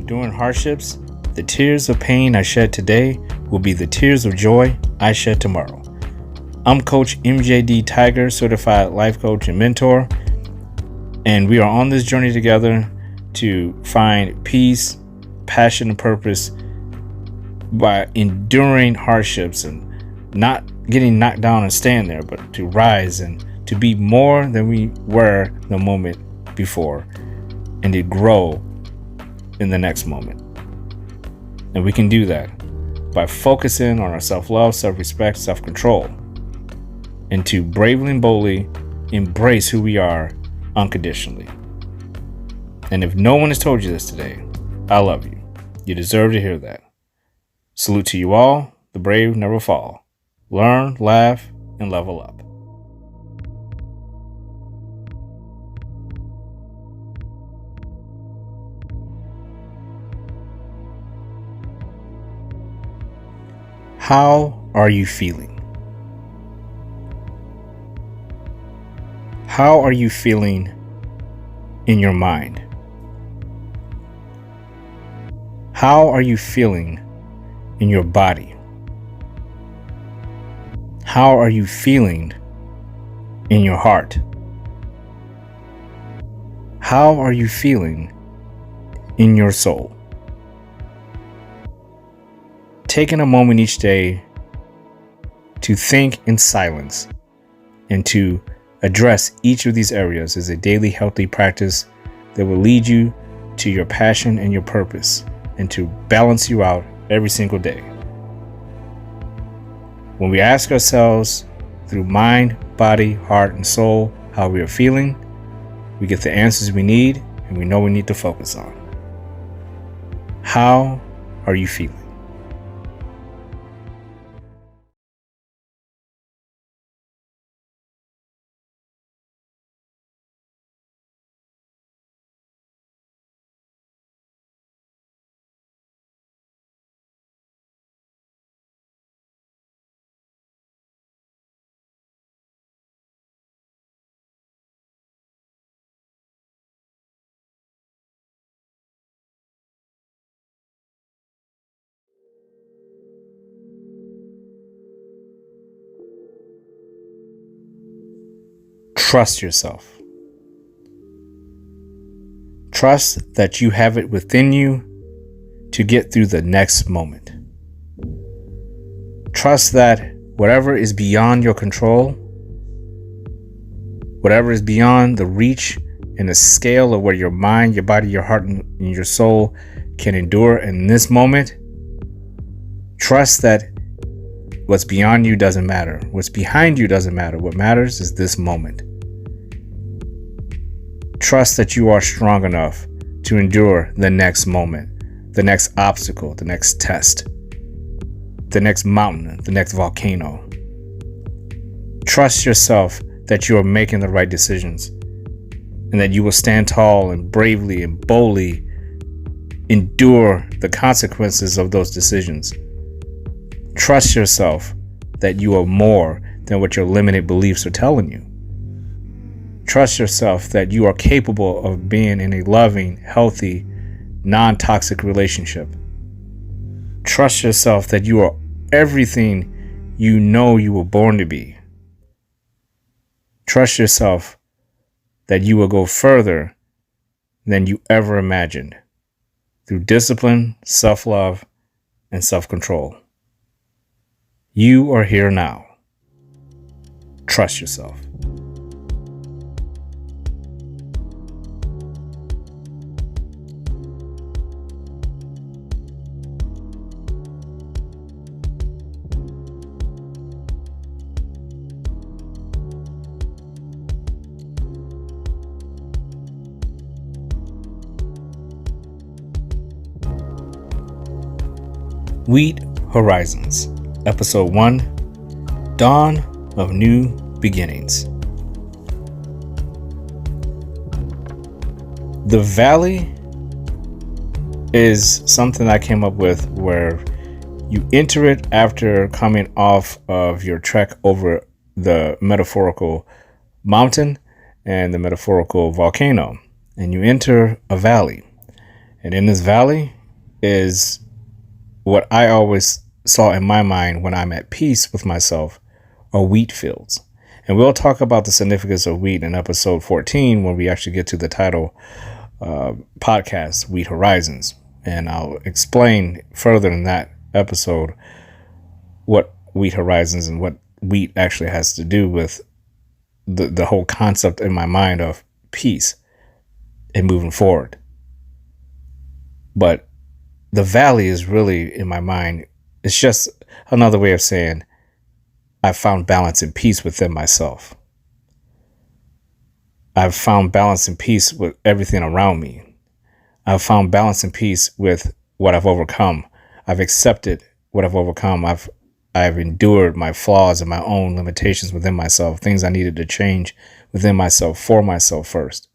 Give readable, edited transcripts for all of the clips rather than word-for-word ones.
enduring hardships, the tears of pain I shed today will be the tears of joy I shed tomorrow. I'm Coach mjdtiger, certified life coach and mentor, and we are on this journey together to find peace, passion, and purpose by enduring hardships and not getting knocked down and staying there, but to rise and to be more than we were the moment before and to grow in the next moment. And we can do that by focusing on our self-love, self-respect, self-control, and to bravely and boldly embrace who we are unconditionally. And if no one has told you this today, I love you. You deserve to hear that. Salute to you all. The brave never fall. Learn, laugh, and level up. How are you feeling? How are you feeling in your mind? How are you feeling in your body? How are you feeling in your heart? How are you feeling in your soul? Taking a moment each day to think in silence and to address each of these areas is a daily healthy practice that will lead you to your passion and your purpose and to balance you out every single day. When we ask ourselves through mind, body, heart, and soul how we are feeling, we get the answers we need and we know we need to focus on. How are you feeling? Trust yourself. Trust that you have it within you to get through the next moment. Trust that whatever is beyond your control, whatever is beyond the reach and the scale of where your mind, your body, your heart, and your soul can endure in this moment, trust that what's beyond you doesn't matter. What's behind you doesn't matter. What matters is this moment. Trust that you are strong enough to endure the next moment, the next obstacle, the next test, the next mountain, the next volcano. Trust yourself that you are making the right decisions and that you will stand tall and bravely and boldly endure the consequences of those decisions. Trust yourself that you are more than what your limited beliefs are telling you. Trust yourself that you are capable of being in a loving, healthy, non-toxic relationship. Trust yourself that you are everything you know you were born to be. Trust yourself that you will go further than you ever imagined through discipline, self-love, and self-control. You are here now. Trust yourself. Wheat Horizons, Episode 1, Dawn of New Beginnings. The valley is something I came up with where you enter it after coming off of your trek over the metaphorical mountain and the metaphorical volcano, and you enter a valley. And in this valley is what I always saw in my mind when I'm at peace with myself are wheat fields. And we'll talk about the significance of wheat in episode 14 when we actually get to the title podcast, Wheat Horizons. And I'll explain further in that episode what wheat horizons and what wheat actually has to do with the whole concept in my mind of peace and moving forward. But the valley is really, in my mind, it's just another way of saying I've found balance and peace within myself. I've found balance and peace with everything around me. I've found balance and peace with what I've overcome. I've accepted what I've overcome. I've endured my flaws and my own limitations within myself, things I needed to change within myself, for myself first.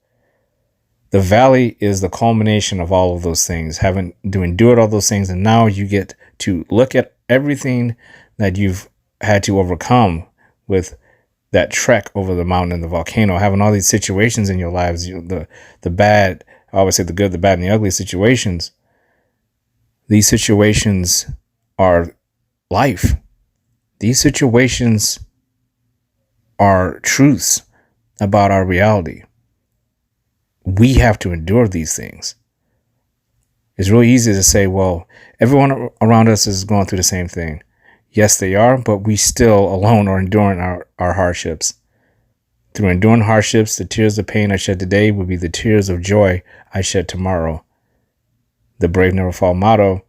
The valley is the culmination of all of those things, having to endure all those things. And now you get to look at everything that you've had to overcome with that trek over the mountain and the volcano, having all these situations in your lives, the bad, I always say the good, the bad, and the ugly situations. These situations are life. These situations are truths about our reality. We have to endure these things. It's really easy to say, well, everyone around us is going through the same thing. Yes, they are, but we still alone are enduring our hardships. Through enduring hardships, the tears of pain I shed today will be the tears of joy I shed tomorrow. The Brave Never Fall motto,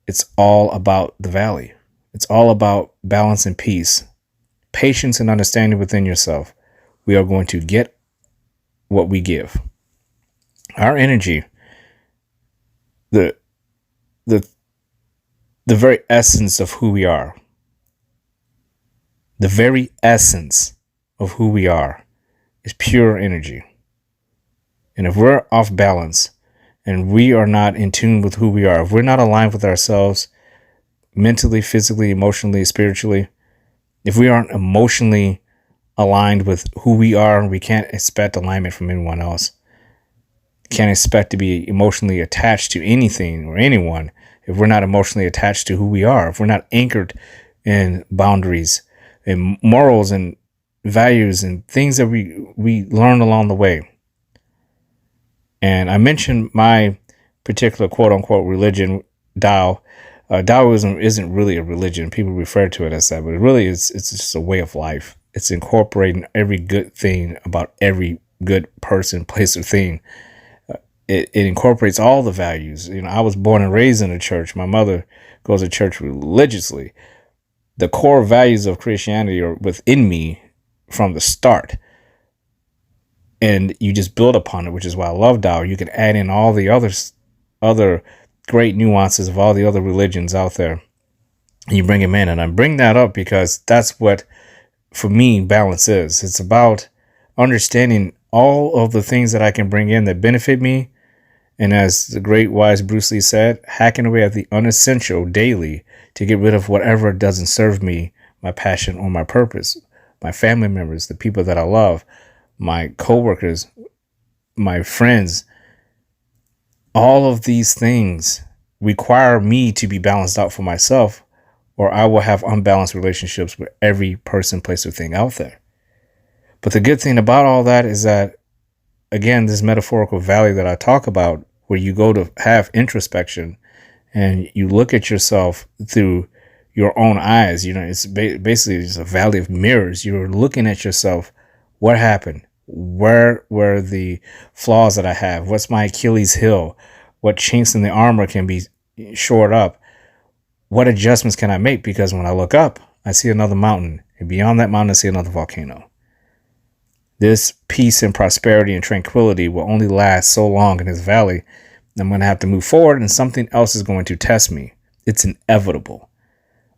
it's all about the valley. It's all about balance and peace, patience and understanding within yourself. We are going to get what we give. Our energy, the very essence of who we are, the very essence of who we are is pure energy. And if we're off balance and we are not in tune with who we are, if we're not aligned with ourselves, mentally, physically, emotionally, spiritually, if we aren't emotionally aligned with who we are, we can't expect alignment from anyone else. Can't expect to be emotionally attached to anything or anyone if we're not emotionally attached to who we are, if we're not anchored in boundaries and morals and values and things that we learn along the way. And I mentioned my particular quote unquote religion, Tao. Taoism isn't really a religion. People refer to it as that, but it really is. It's just a way of life. It's incorporating every good thing about every good person, place, or thing. It incorporates all the values. I was born and raised in a church. My mother goes to church religiously. The core values of Christianity are within me from the start. And you just build upon it, which is why I love Tao. You can add in all the other great nuances of all the other religions out there. And you bring them in. And I bring that up because that's what, for me, balance is. It's about understanding all of the things that I can bring in that benefit me. And as the great wise Bruce Lee said, hacking away at the unessential daily to get rid of whatever doesn't serve me, my passion, or my purpose, my family members, the people that I love, my coworkers, my friends. All of these things require me to be balanced out for myself, or I will have unbalanced relationships with every person, place, or thing out there. But the good thing about all that is that, again, this metaphorical valley that I talk about, where you go to have introspection and you look at yourself through your own eyes, it's basically just a valley of mirrors. You're looking at yourself. What happened? Where were the flaws that I have? What's my Achilles heel? What chinks in the armor can be shored up? What adjustments can I make? Because when I look up, I see another mountain. And beyond that mountain, I see another volcano. This peace and prosperity and tranquility will only last so long in this valley. I'm going to have to move forward and something else is going to test me. It's inevitable.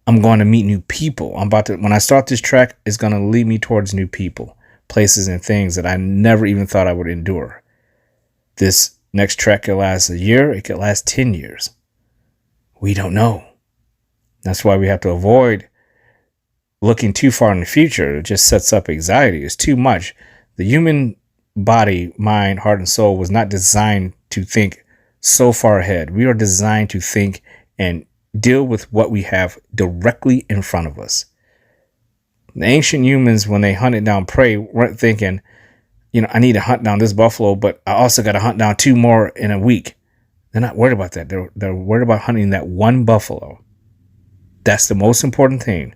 I'm going to meet new people. When I start this trek, it's going to lead me towards new people, places and things that I never even thought I would endure. This next trek could last a year. It could last 10 years. We don't know. That's why we have to avoid looking too far in the future. It just sets up anxiety. It's too much. The human body, mind, heart, and soul was not designed to think so far ahead. We are designed to think and deal with what we have directly in front of us. The ancient humans, when they hunted down prey, weren't thinking, I need to hunt down this buffalo, but I also got to hunt down 2 more in a week. They're not worried about that. They're worried about hunting that one buffalo. That's the most important thing.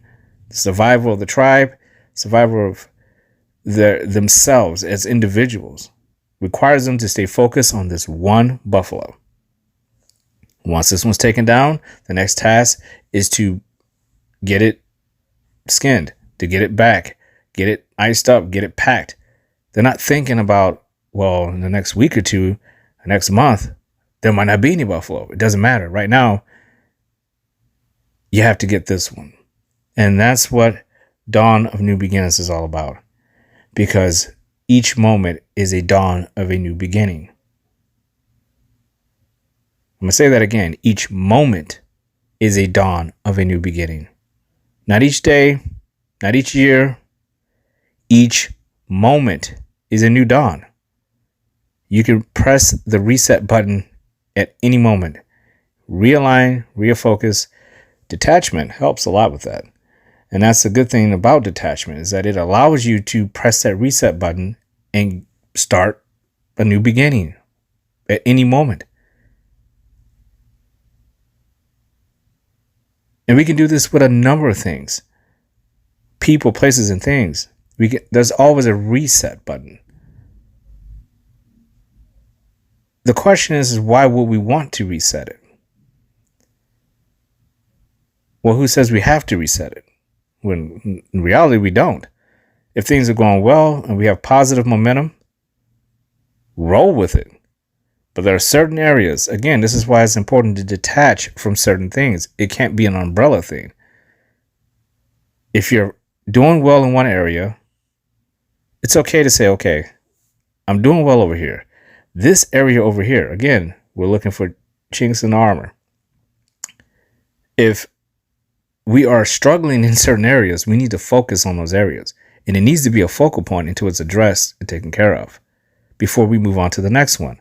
Survival of the tribe, survival of themselves as individuals requires them to stay focused on this one buffalo. Once this one's taken down, the next task is to get it skinned, to get it back, get it iced up, get it packed. They're not thinking about, well, in the next week or two, the next month, there might not be any buffalo. It doesn't matter. Right now, you have to get this one. And that's what Dawn of New Beginnings is all about. Because each moment is a dawn of a new beginning. I'm going to say that again. Each moment is a dawn of a new beginning. Not each day, not each year. Each moment is a new dawn. You can press the reset button at any moment. Realign, refocus. Detachment helps a lot with that. And that's the good thing about detachment, is that it allows you to press that reset button and start a new beginning at any moment. And we can do this with a number of things. People, places, and things. There's always a reset button. The question is why would we want to reset it? Well, who says we have to reset it? When in reality, we don't. If things are going well and we have positive momentum, roll with it. But there are certain areas, again, this is why it's important to detach from certain things. It can't be an umbrella thing. If you're doing well in one area, it's okay to say, okay, I'm doing well over here. This area over here, again, we're looking for chinks in the armor. If we are struggling in certain areas, we need to focus on those areas. And it needs to be a focal point until it's addressed and taken care of before we move on to the next one.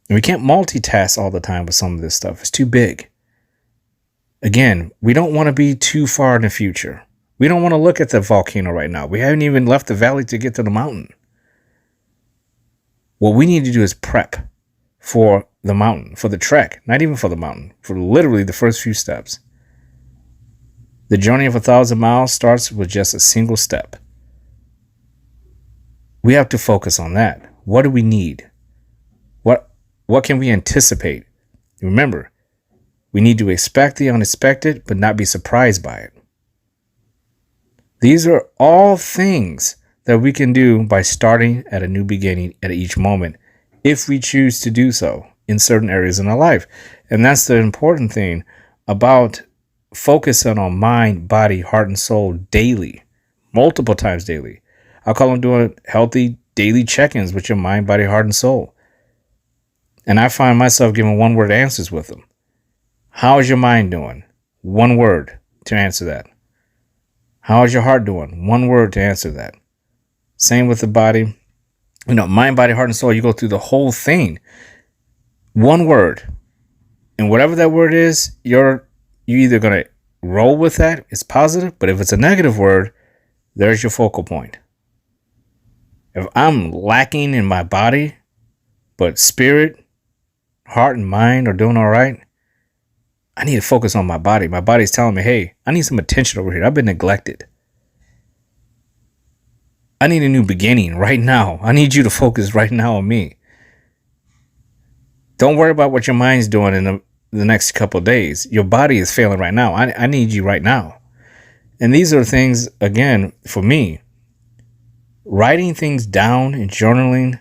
And we can't multitask all the time with some of this stuff. It's too big. Again, we don't want to be too far in the future. We don't want to look at the volcano right now. We haven't even left the valley to get to the mountain. What we need to do is prep for the mountain, for the trek, not even for the mountain, for literally the first few steps. The journey of 1,000 miles starts with just a single step. We have to focus on that. What do we need? What can we anticipate? Remember, we need to expect the unexpected, but not be surprised by it. These are all things that we can do by starting at a new beginning at each moment, if we choose to do so in certain areas in our life. And that's the important thing about focusing on mind, body, heart, and soul daily, multiple times daily. I call them doing healthy daily check-ins with your mind, body, heart, and soul. And I find myself giving one-word answers with them. How is your mind doing? One word to answer that. How is your heart doing? One word to answer that. Same with the body. Mind, body, heart, and soul. You go through the whole thing. One word. And whatever that word is, you're either going to roll with that. It's positive. But if it's a negative word, there's your focal point. If I'm lacking in my body, but spirit, heart, and mind are doing all right, I need to focus on my body. My body's telling me, hey, I need some attention over here. I've been neglected. I need a new beginning right now. I need you to focus right now on me. Don't worry about what your mind's doing in the next couple of days. Your body is failing right now. I need you right now. And these are things, again, for me, writing things down and journaling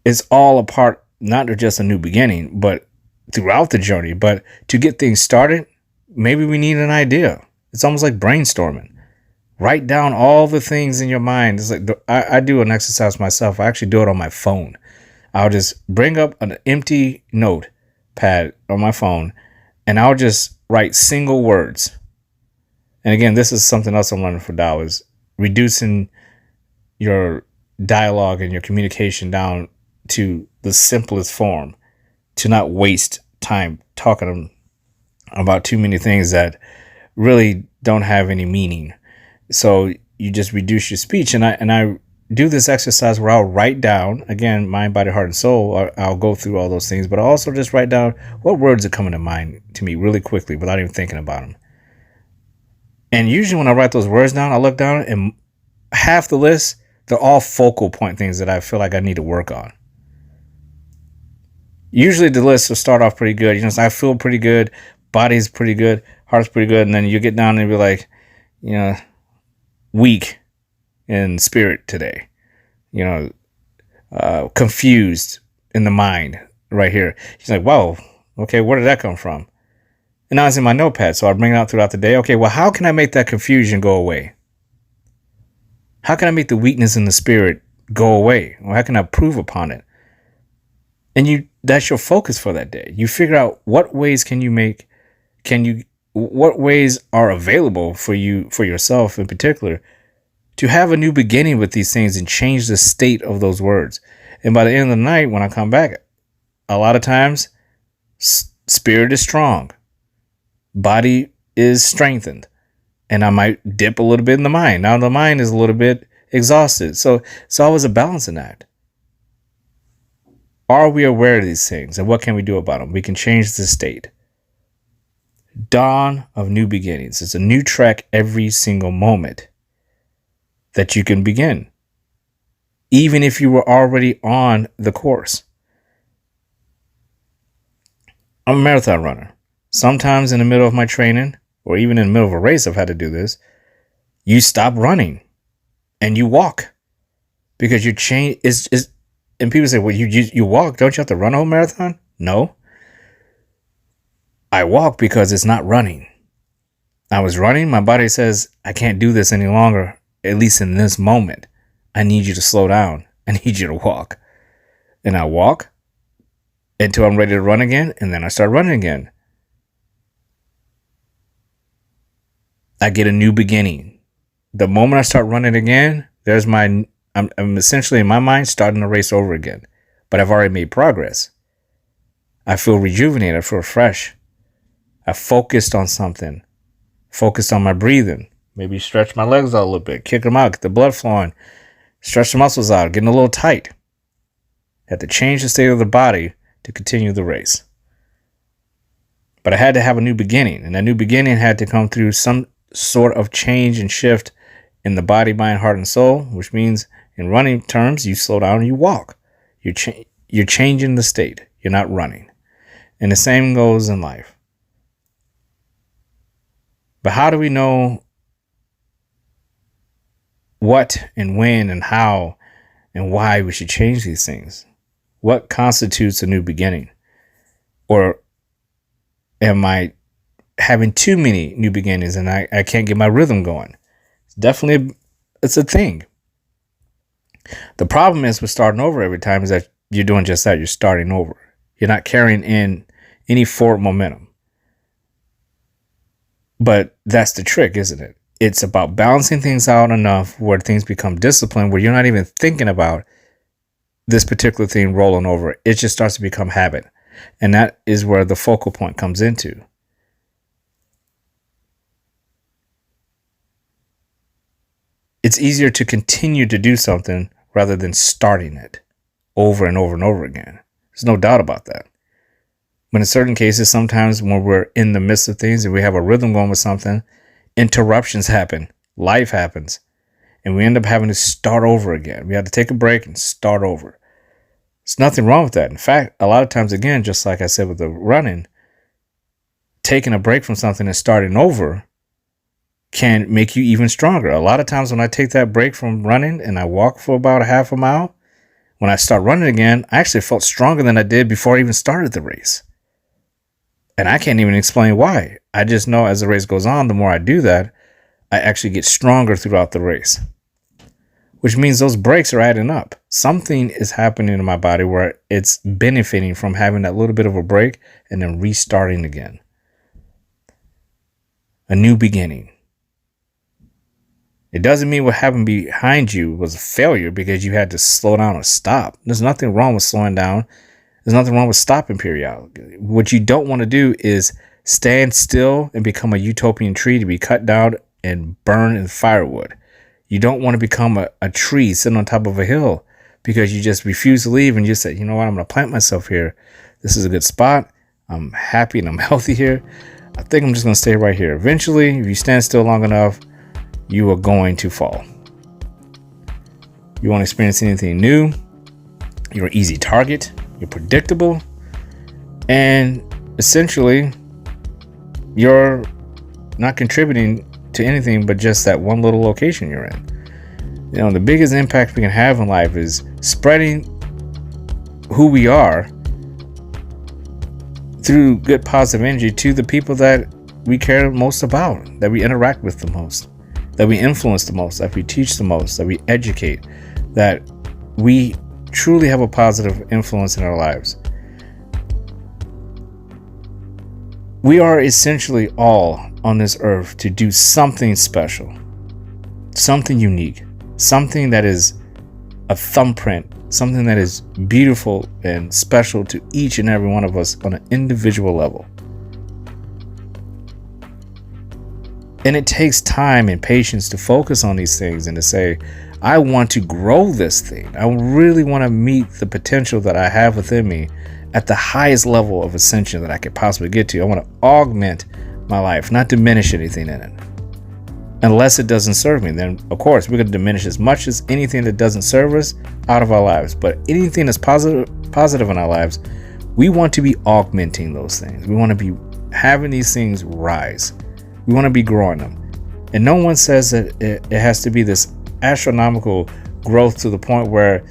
is all a part, not just a new beginning, but throughout the journey. But to get things started, maybe we need an idea. It's almost like brainstorming. Write down all the things in your mind. It's like I do an exercise myself. I actually do it on my phone. I'll just bring up an empty notepad on my phone, and I'll just write single words. And again, this is something else I'm learning for Tao, is reducing your dialogue and your communication down to the simplest form, to not waste time talking about too many things that really don't have any meaning. So you just reduce your speech. And I do this exercise where I'll write down, again, mind, body, heart, and soul. I'll go through all those things, but I'll also just write down what words are coming to mind to me really quickly without even thinking about them. And usually when I write those words down, I look down and half the list, they're all focal point things that I feel like I need to work on. Usually the list will start off pretty good. So I feel pretty good. Body's pretty good. Heart's pretty good. And then you get down and be like, weak in spirit today. Confused in the mind right here. She's like, whoa, okay, where did that come from? And now it's in my notepad. So I'll bring it out throughout the day. Okay, well, how can I make that confusion go away? How can I make the weakness in the spirit go away? Or how can I improve upon it? And that's your focus for that day. You figure out what ways what ways are available for you, for yourself in particular, to have a new beginning with these things and change the state of those words. And by the end of the night, when I come back, a lot of times, spirit is strong, body is strengthened, and I might dip a little bit in the mind. Now the mind is a little bit exhausted. So it's always a balancing act. Are we aware of these things, and what can we do about them? We can change the state. Dawn of new beginnings. It's a new track every single moment that you can begin, even if you were already on the course. I'm a marathon runner. Sometimes in the middle of my training, or even in the middle of a race, I've had to do this. You stop running and you walk because you change. And people say, well, you walk. Don't you have to run a whole marathon? No. I walk because it's not running. I was running. My body says, I can't do this any longer, at least in this moment. I need you to slow down. I need you to walk. And I walk until I'm ready to run again. And then I start running again. I get a new beginning. The moment I start running again, I'm essentially in my mind starting the race over again. But I've already made progress. I feel rejuvenated. I feel fresh. I focused on something. Focused on my breathing. Maybe stretch my legs out a little bit. Kick them out. Get the blood flowing. Stretch the muscles out. Getting a little tight. Had to change the state of the body to continue the race. But I had to have a new beginning. And that new beginning had to come through some sort of change and shift in the body, mind, heart, and soul. Which means in running terms, you slow down and you walk. You're changing the state. You're not running. And the same goes in life. But how do we know what and when and how and why we should change these things? What constitutes a new beginning? Or am I having too many new beginnings and I can't get my rhythm going? It's a thing. The problem is with starting over every time is that you're doing just that. You're starting over. You're not carrying in any forward momentum. But that's the trick, isn't it? It's about balancing things out enough where things become disciplined, where you're not even thinking about this particular thing rolling over. It just starts to become habit. And that is where the focal point comes into. It's easier to continue to do something rather than starting it over and over and over again. There's no doubt about that. But in certain cases, sometimes when we're in the midst of things and we have a rhythm going with something, interruptions happen, life happens, and we end up having to start over again. We have to take a break and start over. There's nothing wrong with that. In fact, a lot of times, again, just like I said with the running, taking a break from something and starting over can make you even stronger. A lot of times when I take that break from running and I walk for about a half a mile, when I start running again, I actually felt stronger than I did before I even started the race. And I can't even explain why. I just know as the race goes on, the more I do that, I actually get stronger throughout the race. Which means those breaks are adding up. Something is happening in my body where it's benefiting from having that little bit of a break and then restarting again. A new beginning. It doesn't mean what happened behind you was a failure because you had to slow down or stop. There's nothing wrong with slowing down. There's nothing wrong with stopping periodically. What you don't want to do is stand still and become a utopian tree to be cut down and burned in firewood. You don't want to become a tree sitting on top of a hill because you just refuse to leave and you say, you know what, I'm going to plant myself here. This is a good spot. I'm happy and I'm healthy here. I think I'm just going to stay right here. Eventually, if you stand still long enough, you are going to fall. You won't experience anything new. You're an easy target. You're predictable. And essentially, you're not contributing to anything but just that one little location you're in. You know, the biggest impact we can have in life is spreading who we are through good positive energy to the people that we care most about, that we interact with the most, that we influence the most, that we teach the most, that we educate, that we truly have a positive influence in our lives. We are essentially all on this earth to do something special, something unique, something that is a thumbprint, something that is beautiful and special to each and every one of us on an individual level. And it takes time and patience to focus on these things and to say, I want to grow this thing. I really want to meet the potential that I have within me at the highest level of ascension that I could possibly get to. I want to augment my life, not diminish anything in it. Unless it doesn't serve me, then of course we're going to diminish as much as anything that doesn't serve us out of our lives. But anything that's positive in our lives, we want to be augmenting those things. We want to be having these things rise. We want to be growing them. And no one says that it has to be this astronomical growth to the point where,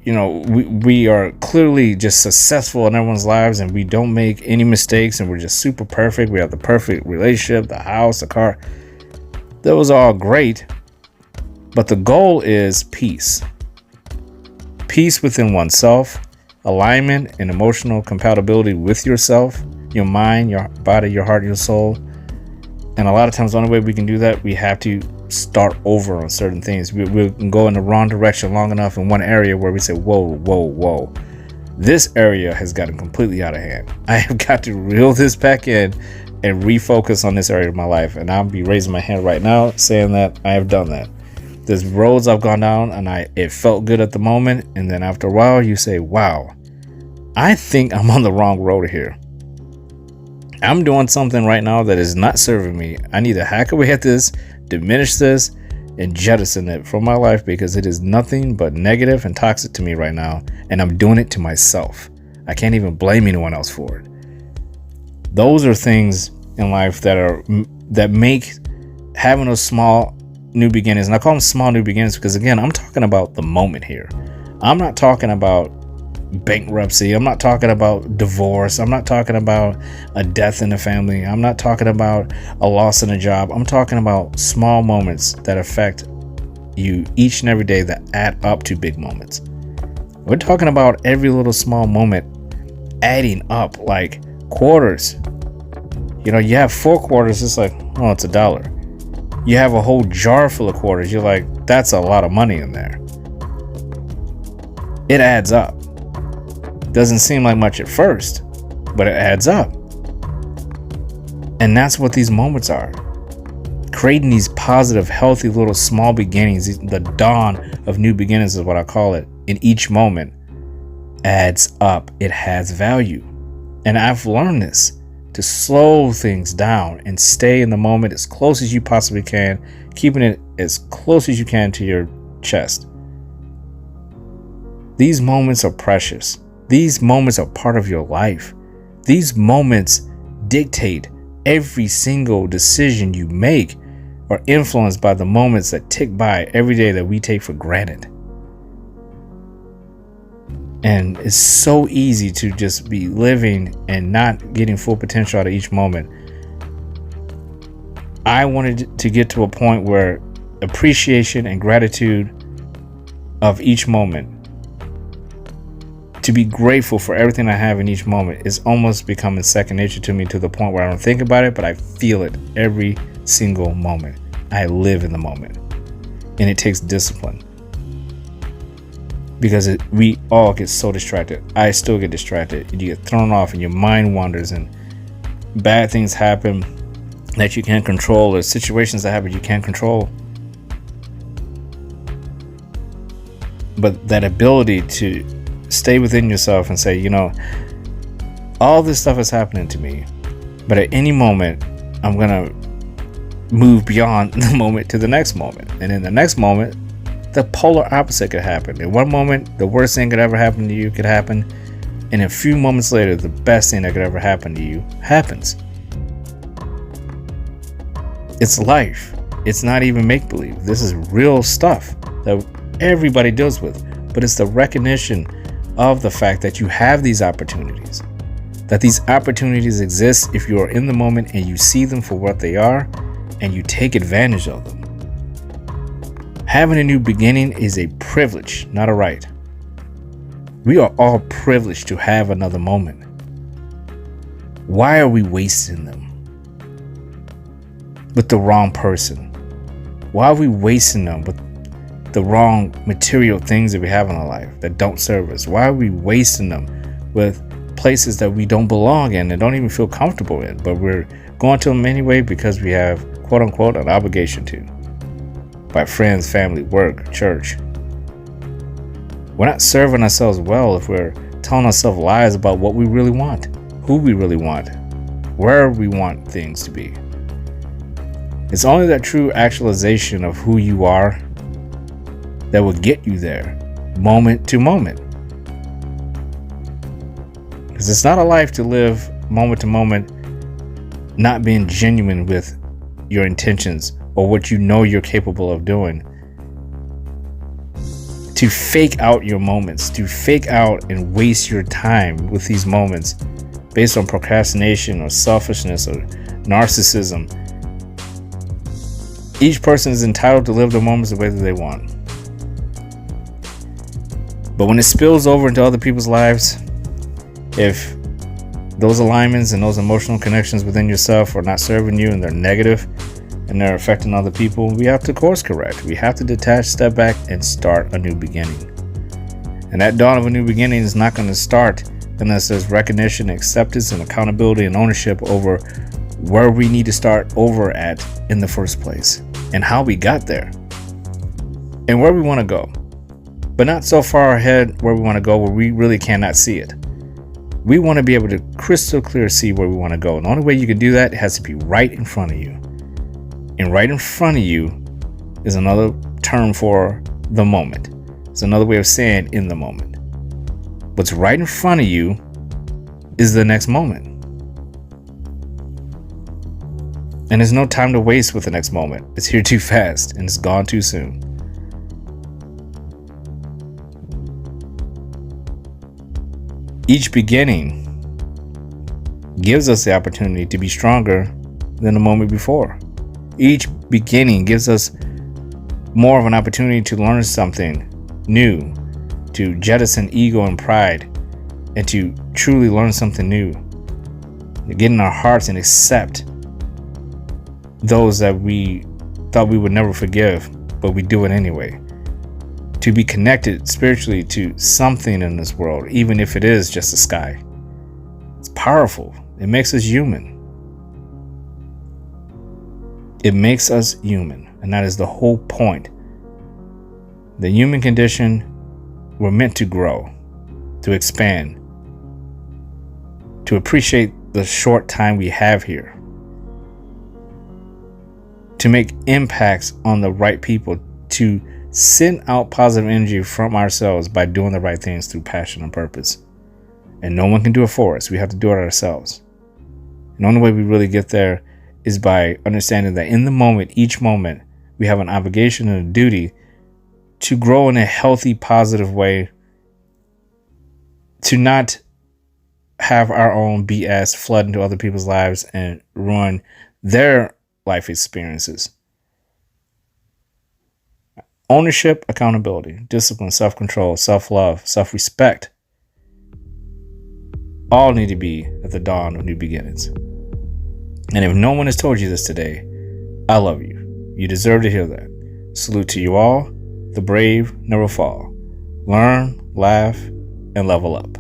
you know, we are clearly just successful in everyone's lives and we don't make any mistakes and we're just super perfect. We have the perfect relationship, the house, the car. Those are all great. But the goal is peace. Peace within oneself, alignment and emotional compatibility with yourself, your mind, your body, your heart, your soul. And a lot of times the only way we can do that, we have to start over on certain things. We can go in the wrong direction long enough in one area where we say, whoa. This area has gotten completely out of hand. I have got to reel this back in and refocus on this area of my life. And I'll be raising my hand right now saying that I have done that. There's roads I've gone down and it felt good at the moment. And then after a while you say, wow, I think I'm on the wrong road here. I'm doing something right now that is not serving me. I need to hack away at this, diminish this, and jettison it from my life because it is nothing but negative and toxic to me right now. And I'm doing it to myself. I can't even blame anyone else for it. Those are things in life that make having those small new beginnings, and I call them small new beginnings because, again, I'm talking about the moment here. I'm not talking about bankruptcy. I'm not talking about divorce. I'm not talking about a death in the family. I'm not talking about a loss in a job. I'm talking about small moments that affect you each and every day that add up to big moments. We're talking about every little small moment adding up like quarters. You know, you have 4 quarters, it's like, oh, it's $1. You have a whole jar full of quarters, you're like, that's a lot of money in there. It adds up. Doesn't seem like much at first, but it adds up. And that's what these moments are. Creating these positive, healthy little small beginnings, the dawn of new beginnings is what I call it. In each moment adds up. It has value. And I've learned this, to slow things down and stay in the moment as close as you possibly can, keeping it as close as you can to your chest. These moments are precious. These moments are part of your life. These moments dictate every single decision you make, are influenced by the moments that tick by every day that we take for granted. And it's so easy to just be living and not getting full potential out of each moment. I wanted to get to a point where appreciation and gratitude of each moment, to be grateful for everything I have in each moment, is almost becoming second nature to me, to the point where I don't think about it, but I feel it every single moment. I live in the moment. And it takes discipline. Because we all get so distracted. I still get distracted. You get thrown off and your mind wanders and bad things happen that you can't control, or situations that happen you can't control. But that ability to stay within yourself and say, all this stuff is happening to me, but at any moment I'm going to move beyond the moment to the next moment. And in the next moment, the polar opposite could happen. In one moment, the worst thing could ever happen to you could happen. And a few moments later, the best thing that could ever happen to you happens. It's life. It's not even make-believe. This is real stuff that everybody deals with. But it's the recognition of the fact that you have these opportunities. That these opportunities exist if you are in the moment and you see them for what they are and you take advantage of them. Having a new beginning is a privilege, not a right. We are all privileged to have another moment. Why are we wasting them with the wrong person? Why are we wasting them with the wrong material things that we have in our life that don't serve us? Why are we wasting them with places that we don't belong in and don't even feel comfortable in, but we're going to them anyway because we have, quote unquote, an obligation to, by friends, family, work, church? We're not serving ourselves well if we're telling ourselves lies about what we really want, who we really want, where we want things to be. It's only that true actualization of who you are that will get you there, moment to moment. Because it's not a life to live moment to moment, not being genuine with your intentions or what you know you're capable of doing. To fake out your moments, to fake out and waste your time with these moments based on procrastination or selfishness or narcissism. Each person is entitled to live their moments the way that they want. But when it spills over into other people's lives, if those alignments and those emotional connections within yourself are not serving you and they're negative and they're affecting other people, we have to course correct. We have to detach, step back, and start a new beginning. And that dawn of a new beginning is not going to start unless there's recognition, acceptance, and accountability and ownership over where we need to start over at in the first place and how we got there and where we want to go. But not so far ahead where we want to go where we really cannot see it. We want to be able to crystal clear see where we want to go. And the only way you can do that, it has to be right in front of you. And right in front of you is another term for the moment. It's another way of saying in the moment. What's right in front of you is the next moment. And there's no time to waste with the next moment. It's here too fast and it's gone too soon. Each beginning gives us the opportunity to be stronger than the moment before. Each beginning gives us more of an opportunity to learn something new, to jettison ego and pride, and to truly learn something new. To get in our hearts and accept those that we thought we would never forgive, but we do it anyway. To be connected spiritually to something in this world, even if it is just the sky. It's powerful. It makes us human. It makes us human, and that is the whole point. The human condition, we're meant to grow, to expand, to appreciate the short time we have here, to make impacts on the right people, to send out positive energy from ourselves by doing the right things through passion and purpose. And no one can do it for us. We have to do it ourselves. And the only way we really get there is by understanding that in the moment, each moment, we have an obligation and a duty to grow in a healthy, positive way, to not have our own BS flood into other people's lives and ruin their life experiences. Ownership, accountability, discipline, self-control, self-love, self-respect all need to be at the dawn of new beginnings. And if no one has told you this today, I love you. You deserve to hear that. Salute to you all. The brave never fall. Learn, laugh, and level up.